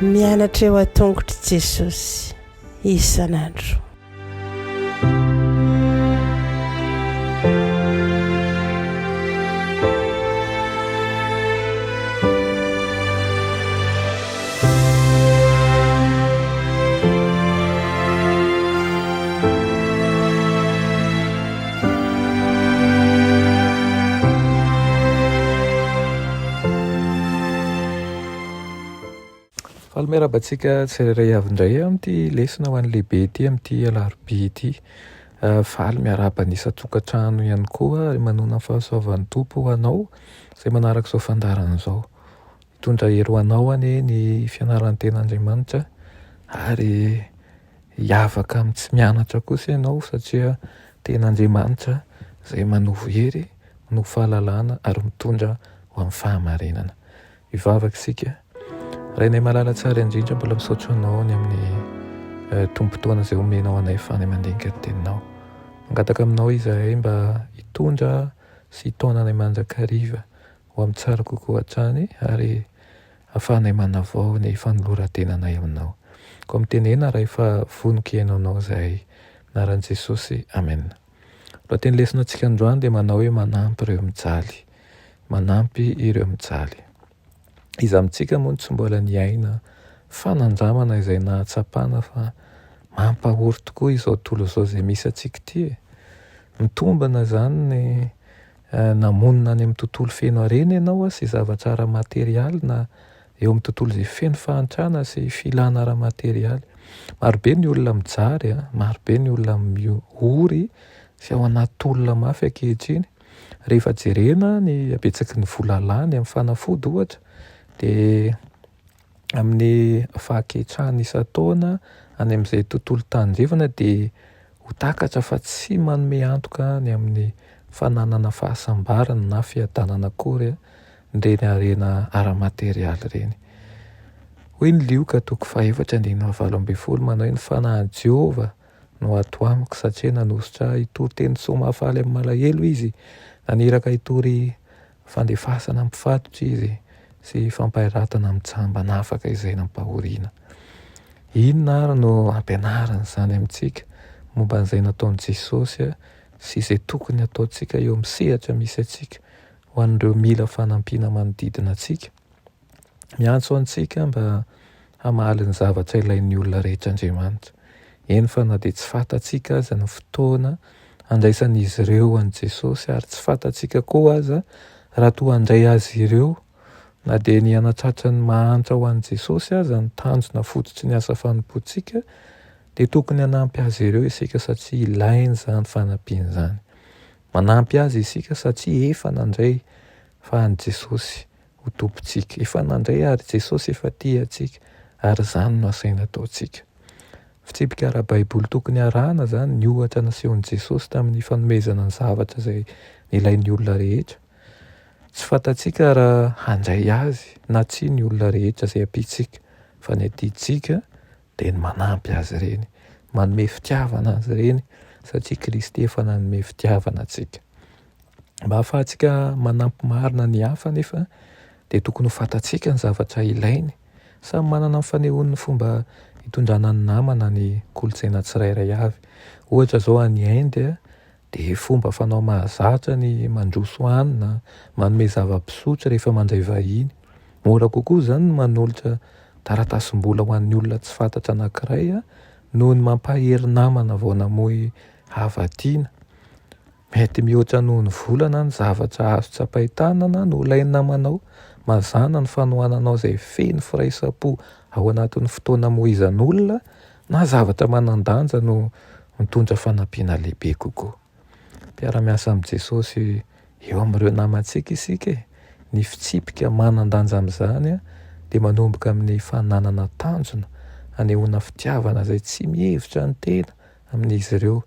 Mianatra eo an-tongotry Jesosy isan'andro. Faly miarabantsika tsirairay avy indray amin'ity lesona ho an'ny lehibe ity amin'ity alarobia ity. Faly miaraba nisatokantrano ihany koa manona fahasoavan'ny Tompo ho anao izay manaraka izao fandarana izao. Hitondra hery ho anao anie ny fianaran'ny ten'Andriamanitra ary hiavaka amin'ny tsy mianatra kosa ianao satria ten'Andriamanitra izay manovo hery, manovo fahalalana ary mitondra ho amin'ny fahamarinana. Hivavaka isika. Rainay malala tsara indrindra mbola misaotra anao ny amin'ny tombontsoana izay omenao anay fany mandinika ny teninao. Mangataka aminao izahay mba hitondra sy hitaonanay manjakariva ho amin'ny tsara kokoa hatrany ary ahafahanay manavao ny fanoloran-tenanay aminao. Koa mitenena raha efa vonoka ihainanao izahay. Anaran'i Jesosy, amen. Lohateny lesonantsika androany dia manao hoe manampy ireo mijaly. Manampy ireo mijaly. Iza amintsika moa tsy mbola niaina fanandramana izay nahatsapana fa mampahory tokoa izao tontolo izao izay misy antsika ity. Mitombana zany ny namonina any amin'ny tontolo feno harena ianao sy zavatra ara-materialy na eo amin'ny tontolo izay feno fahantrana sy filana ara-materialy. Marobe ny olona mijary, marobe ny olona miory sy ao anaty olona mafy ankehitriny. Rehefa jerena ny abetsaky ny vola lany amin'ny fanafody ohatra dia amin'ny fahakehitrahana isan-taona any amin'izay tontolo tandrevana dia ho takatra fa tsy manome antoka ny amin'ny fananana fahasambarana na fiadanana akory ireny harena ara-materialy ireny. Hoy ny lioka toko 4:7-8 manao hoe ny fanahy Jehova no ato amiko satria nanositra hitory teny soamafaly amin'ny malahelo izy, naniraka hitory fandefasana mpifatotra izy sy fampahiratana amin'ny tsamba nafaka izay nampahoriana. Inona ary no ampianarana izany amintsika momba an'izay nataon'i Jesosy sy izay tokony ataontsika eo amin'ny sehatra misy antsika ho an'ireo mila fanampiana manodidina antsika. Miantso antsika mba hamaly ny zavatra ilain'ny olona rehetra Andriamanitra. Eny fa na dia tsy fantatsika aza ny fotoana andraisan'izy ireo an'i Jesosy ary tsy fantatsika koa aza raha toa handray azy ireo na dia ny anatratra ny mahantra ho an'i Jesosy aza ny tanjona fototry ny asa fanompoantsika dia tokony hanampy azy ireo isika satria ilainy izany fanampiana izany. Manampy azy isika satria efa nandray fa an'i Jesosy ho tompontsika. Efa nandray ary Jesosy efa tia antsika ary izany no asaina ataontsika. Fitsipika ara-baiboly tokony arahana izany ny ohatra nasehon'i Jesosy tamin'ny fanomezana ny zavatra izay ilain'ny olona rehetra. Tsy fantatsika raha handray azy na tsy ny olona rehetra izay ampitsika fa ny atitsika dia ny manampy azy ireny, manome fitiavana azy ireny satria Kristy efa nanome fitiavana antsika. Mba ahafahantsika manampy marina ny hafa nefa dia tokony ho fantatsika ny zavatra ilainy. Samy manana ny fanehoan'ny fomba hitondrana ny namana ny kolontsaina tsirairay avy. Ohatra izao any Inde dia fomba fanao mahazatra ny mandroso hanina, manome zava-pisotro rehefa mandray vahiny. Mora kokoa izany ny manolotra taratasim-bola ho an'ny olona tsy fantatra anankiray noho ny mampahery namana vao namoy havatiana. Mety mihoatra noho ny volana ny zavatra azo tsapaitanana no ilainy namanao, mazana ny fanohananao izay feno firaisapo ao anatin'ny fotoana moizan'olona na zavatra manan-danja no mitondra fanampiana lehibe kokoa. Mpiara-miasa amin'i Jesosy eo amin'ireo namantsika isika ny fitsipika manan-danja amin'izany dia manomboka amin'ny fananana tanjona hanehoana fitiavana izay tsy mihevitra ny tena amin'izy ireo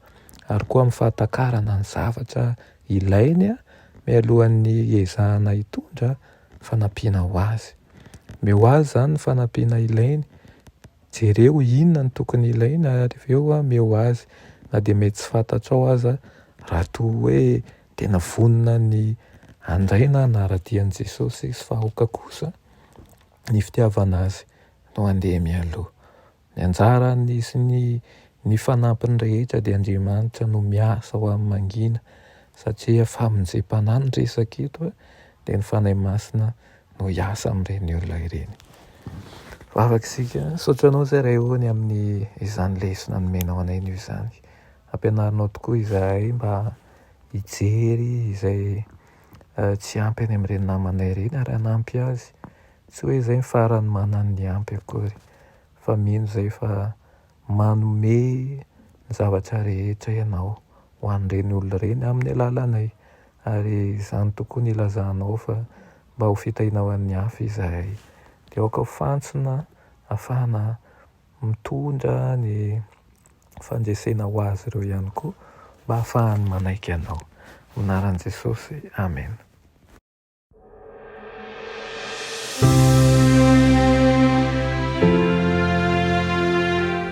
ary koa amin'ny fahatakarana ny zavatra ilainy mialohan'ny hiezahana hitondra fanampiana ho azy. Meo azy izany ny fanampiana ilainy, jereo inona ny tokony ilainy ary eo meo azy na dia mety tsy fantatrao aza raha toa hoe tena vonona ny handray na anara-dian'i Jesosy sy vahoaka kosa ny fitiavana azy no handeha mialoha. Ny anjarany sy ny fanampiny rehetra dia Andriamanitra no miasa ho amin'ny mangina, satria efa amin'izay-panahy ny resaka eto dia ny fanahy masina no hiasa amin'ireny olona ireny. Vavakisika, saotranao izay ray hoany amin'ny izany lesona nomenao anay io izany. Ampianarinao tokoa izahay mba hijery izay tsy ampy any amin'ireny namanay ireny ary hanampy azy. Tsy hoe izay ny farany manana ny ampy akory, fa mino izay fa manome ny zavatra rehetra ianao ho an'ireny olona ireny amin'ny alalanay. Ary izany tokoa ny ilazanao fa mba ho fitahinao an'ny hafa izahay. Dia aoka ho fantsona ahafahana mitondra ny fandresena ho azy ireo ihany koa mba ahafahany manaiky anao. Anaran'i Jesosy, amen.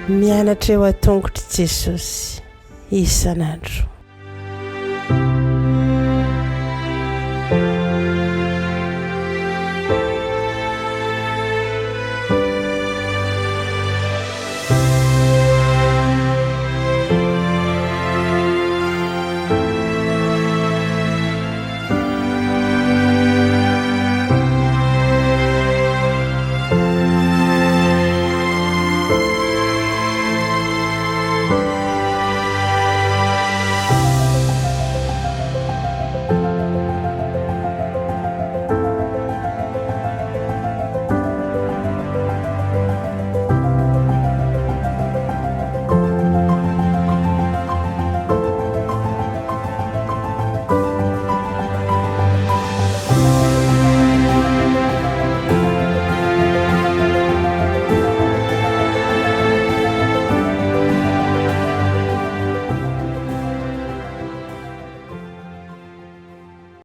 Mianatra eo an-tongotry Jesosy isan'andro.